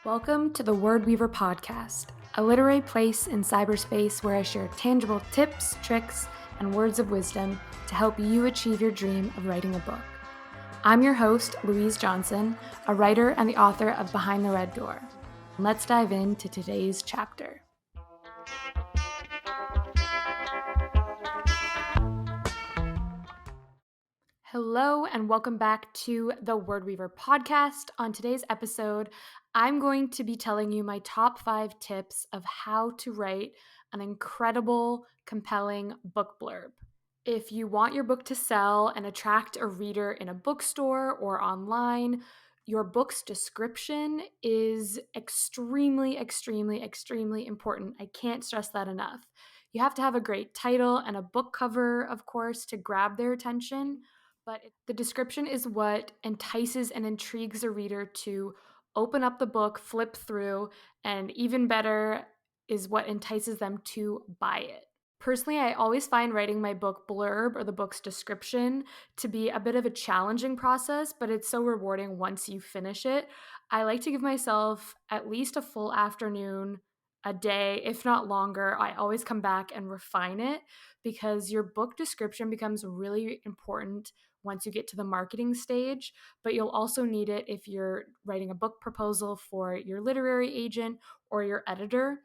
Welcome to the Word Weaver podcast, a literary place in cyberspace where I share tangible tips, tricks, and words of wisdom to help you achieve your dream of writing a book. I'm your host, Louise Johnson, a writer and the author of Behind the Red Door. Let's dive into today's chapter. Hello and welcome back to the Word Weaver podcast. On today's episode, I'm going to be telling you my top 5 tips of how to write an incredible, compelling book blurb. If you want your book to sell and attract a reader in a bookstore or online, your book's description is extremely important. I can't stress that enough. You have to have a great title and a book cover, of course, to grab their attention. But the description is what entices and intrigues a reader to open up the book, flip through, and even better is what entices them to buy it. Personally, I always find writing my book blurb or the book's description to be a bit of a challenging process, but it's so rewarding once you finish it. I like to give myself at least a full afternoon, a day, if not longer. I always come back and refine it because your book description becomes really important once you get to the marketing stage, but you'll also need it if you're writing a book proposal for your literary agent or your editor.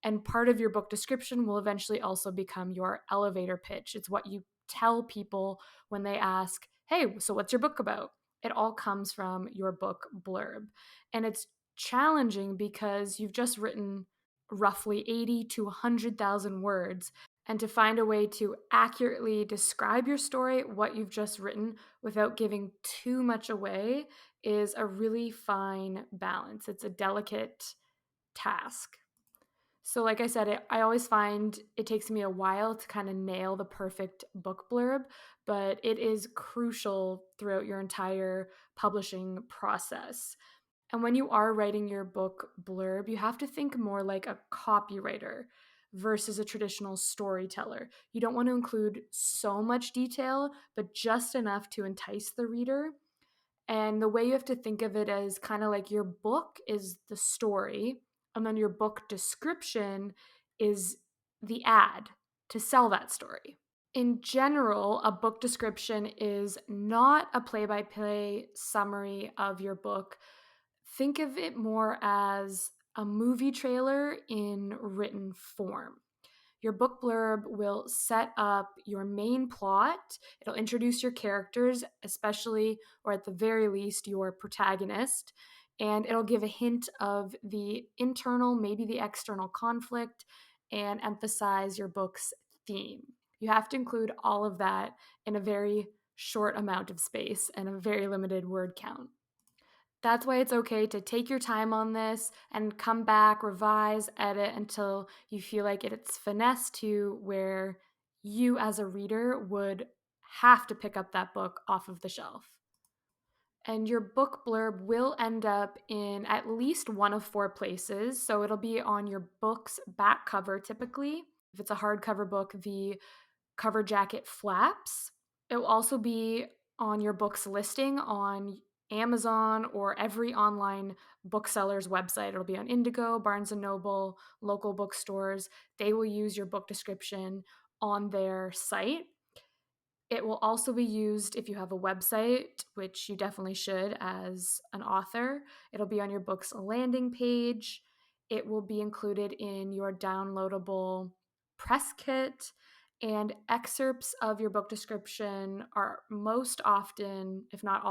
And part of your book description will eventually also become your elevator pitch. It's what you tell people when they ask, hey, so what's your book about? It all comes from your book blurb. And it's challenging because you've just written roughly 80 to 100,000 words. And to find a way to accurately describe your story, what you've just written, without giving too much away is a really fine balance. It's a delicate task. So like I said, I always find it takes me a while to kind of nail the perfect book blurb, but it is crucial throughout your entire publishing process. And when you are writing your book blurb, you have to think more like a copywriter versus a traditional storyteller. You don't want to include so much detail, but just enough to entice the reader. And the way you have to think of it as kind of like your book is the story, and then your book description is the ad to sell that story. In general, a book description is not a play-by-play summary of your book. Think of it more as a movie trailer in written form. Your book blurb will set up your main plot. It'll introduce your characters, especially, or at the very least, your protagonist. And it'll give a hint of the internal, maybe the external conflict, and emphasize your book's theme. You have to include all of that in a very short amount of space and a very limited word count. That's why it's okay to take your time on this and come back, revise, edit until you feel like it's finesse to where you as a reader would have to pick up that book off of the shelf. And your book blurb will end up in at least one of 4 places. So it'll be on your book's back cover typically. If it's a hardcover book, the cover jacket flaps. It will also be on your book's listing on Amazon or every online bookseller's website. It'll be on Indigo, Barnes & Noble, local bookstores. They will use your book description on their site. It will also be used if you have a website, which you definitely should as an author. It'll be on your book's landing page. It will be included in your downloadable press kit. And excerpts of your book description are most often, if not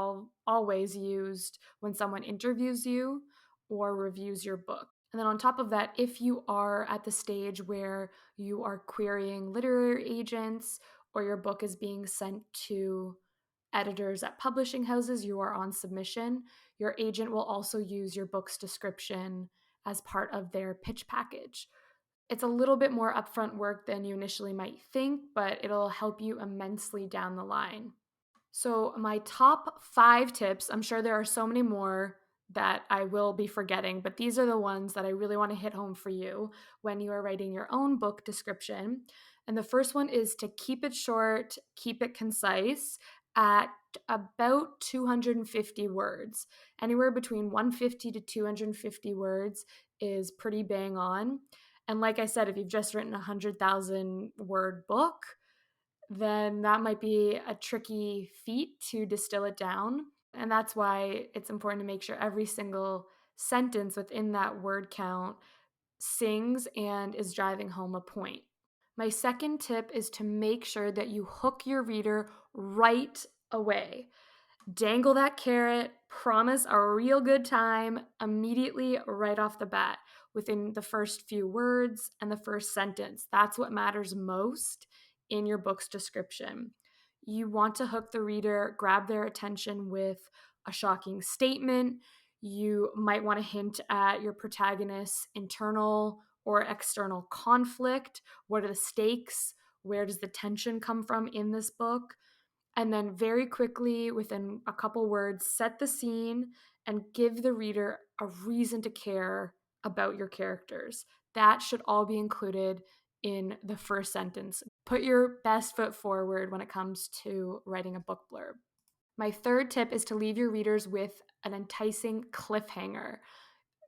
always, used when someone interviews you or reviews your book. And then on top of that, if you are at the stage where you are querying literary agents or your book is being sent to editors at publishing houses, you are on submission, your agent will also use your book's description as part of their pitch package. It's a little bit more upfront work than you initially might think, but it'll help you immensely down the line. So my top 5 tips, I'm sure there are so many more that I will be forgetting, but these are the ones that I really want to hit home for you when you are writing your own book description. And the first one is to keep it short, keep it concise. at about 250 words. Anywhere between 150 to 250 words is pretty bang on. And like I said, if you've just written a 100,000 word book, then that might be a tricky feat to distill it down. And that's why it's important to make sure every single sentence within that word count sings and is driving home a point. My second tip is to make sure that you hook your reader right away. Dangle that carrot, promise a real good time immediately right off the bat within the first few words and the first sentence. That's what matters most in your book's description. You want to hook the reader, grab their attention with a shocking statement. You might want to hint at your protagonist's internal or external conflict. What are the stakes? Where does the tension come from in this book? And then very quickly, within a couple words, set the scene and give the reader a reason to care about your characters. That should all be included in the first sentence. Put your best foot forward when it comes to writing a book blurb. My third tip is to leave your readers with an enticing cliffhanger.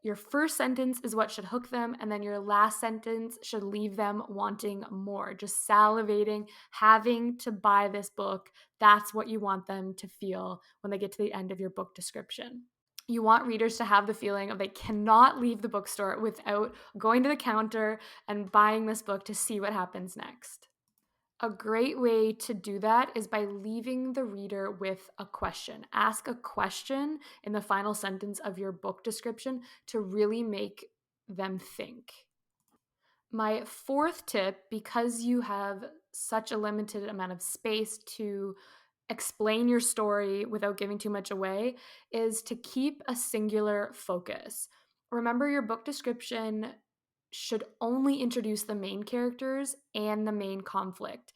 Your first sentence is what should hook them, and then your last sentence should leave them wanting more, just salivating, having to buy this book. That's what you want them to feel when they get to the end of your book description. You want readers to have the feeling of they cannot leave the bookstore without going to the counter and buying this book to see what happens next. A great way to do that is by leaving the reader with a question. Ask a question in the final sentence of your book description to really make them think. My fourth tip, because you have such a limited amount of space to explain your story without giving too much away, is to keep a singular focus. Remember, your book description should only introduce the main characters and the main conflict.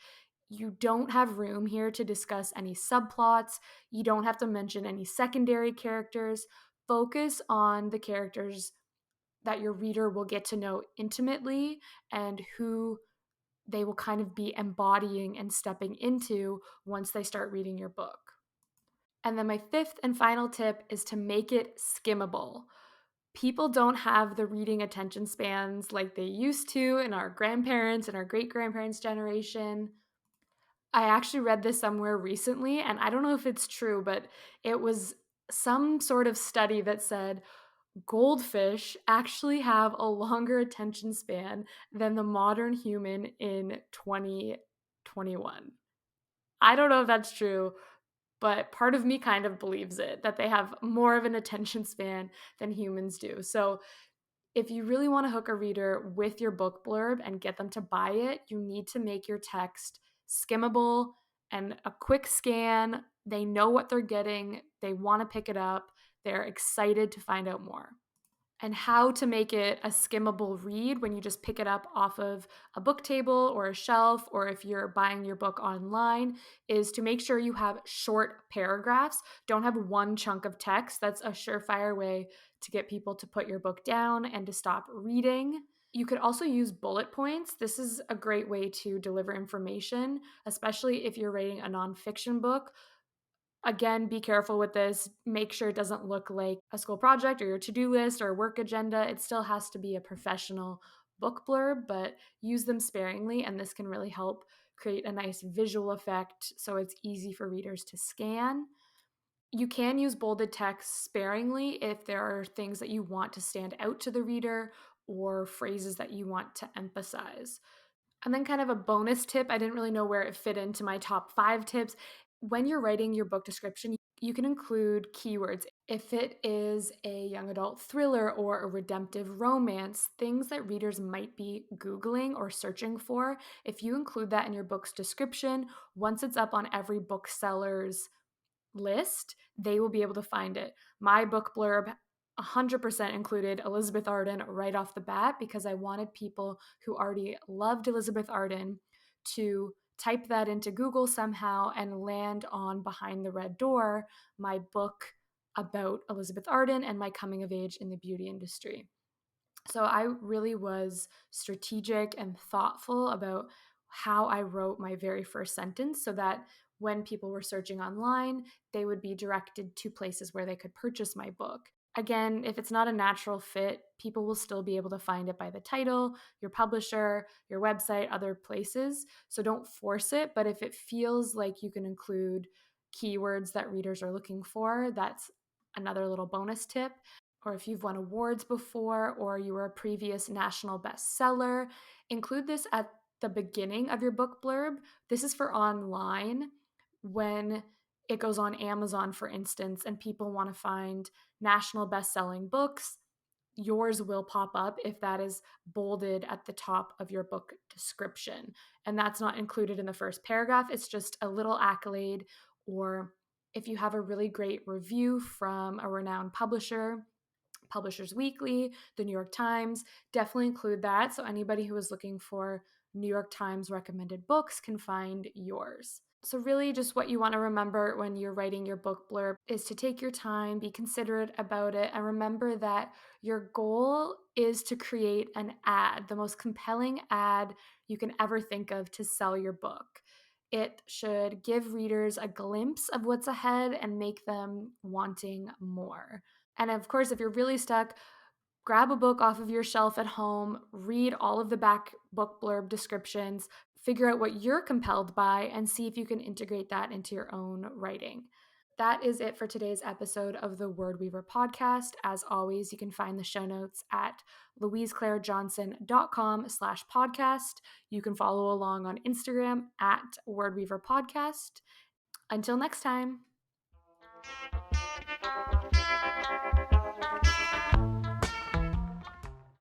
You don't have room here to discuss any subplots. You don't have to mention any secondary characters. Focus on the characters that your reader will get to know intimately and who they will kind of be embodying and stepping into once they start reading your book. And then my fifth and final tip is to make it skimmable. People don't have the reading attention spans like they used to in our grandparents and our great grandparents' generation. I actually read this somewhere recently, and I don't know if it's true, but it was some sort of study that said goldfish actually have a longer attention span than the modern human in 2021. I don't know if that's true, but part of me kind of believes it, that they have more of an attention span than humans do. So if you really want to hook a reader with your book blurb and get them to buy it, you need to make your text skimmable and a quick scan. They know what they're getting, they want to pick it up, they're excited to find out more. And how to make it a skimmable read when you just pick it up off of a book table or a shelf, or if you're buying your book online, is to make sure you have short paragraphs. Don't have one chunk of text. That's a surefire way to get people to put your book down and to stop reading. You could also use bullet points. This is a great way to deliver information, especially if you're writing a nonfiction book. Again, be careful with this. Make sure it doesn't look like a school project or your to-do list or a work agenda. It still has to be a professional book blurb, but use them sparingly, and this can really help create a nice visual effect so it's easy for readers to scan. You can use bolded text sparingly if there are things that you want to stand out to the reader or phrases that you want to emphasize. And then, kind of a bonus tip, I didn't really know where it fit into my top 5 tips. When you're writing your book description, you can include keywords. If it is a young adult thriller or a redemptive romance, things that readers might be Googling or searching for, if you include that in your book's description, once it's up on every bookseller's list, they will be able to find it. My book blurb 100% included Elizabeth Arden right off the bat because I wanted people who already loved Elizabeth Arden to type that into Google somehow and land on Behind the Red Door, my book about Elizabeth Arden and my coming of age in the beauty industry. So I really was strategic and thoughtful about how I wrote my very first sentence so that when people were searching online, they would be directed to places where they could purchase my book. Again, if it's not a natural fit, people will still be able to find it by the title, your publisher, your website, other places. So don't force it. But if it feels like you can include keywords that readers are looking for, that's another little bonus tip. Or if you've won awards before, or you were a previous national bestseller, include this at the beginning of your book blurb. This is for online. When it goes on Amazon, for instance, and people want to find national best-selling books, yours will pop up if that is bolded at the top of your book description. And that's not included in the first paragraph. It's just a little accolade, or if you have a really great review from a renowned publisher, Publishers Weekly, the New York Times, definitely include that. So anybody who is looking for New York Times recommended books can find yours. So really just what you want to remember when you're writing your book blurb is to take your time, be considerate about it, and remember that your goal is to create an ad, the most compelling ad you can ever think of to sell your book. It should give readers a glimpse of what's ahead and make them wanting more. And of course, if you're really stuck, grab a book off of your shelf at home, read all of the back book blurb descriptions, figure out what you're compelled by, and see if you can integrate that into your own writing. That is it for today's episode of the Word Weaver podcast. As always, you can find the show notes at louiseclairejohnson.com/podcast. You can follow along on Instagram at Word Weaver Podcast. Until next time.